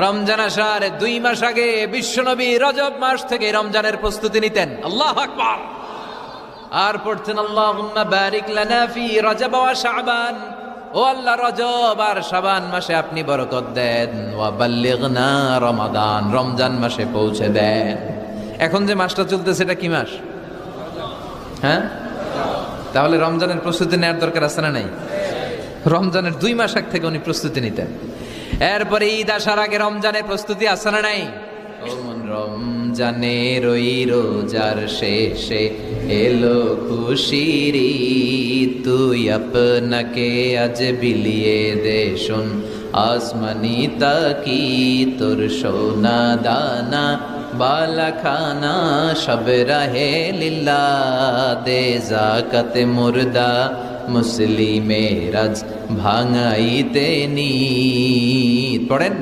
রমজান আসার 2 মাস আগে বিশ্বনবী রজব মাস থেকে রমজানের প্রস্তুতি নিতেন। আল্লাহু আকবার। আর পড়তেন আল্লাহুম্মা বারিক লানা ফি রজব ওয়া শাবান। ও আল্লাহ, রজব আর শাবান মাসে আপনি বরকত দেন। ওয়া বাল্লিগনা রমাদান, রমজান মাসে পৌঁছে দেন। এখন যে মাসটা চলতেছে এটা কি মাস? হ্যাঁ, তাহলে রমজানের প্রস্তুতি নেওয়ার দরকার আছে না নাই? রমজানের 2 মাস আগ থেকে উনি প্রস্তুতি নিতেন। এরপরে ঈদ আসার আগে রমজানের প্রস্তুতি আছে না নাই? রমজানের ওই রোজার শেষে এলো খুশির ঈদ, তুই আপনাকে আজ বিলিয়ে দে শোন আসমানি তাকি, তোর সোনা দানা বালা খানা সব রাহে লিল্লা, দে জাকাতে মুর্দা মুসলিমের আজ ভাঙাইতে নি। পড়েন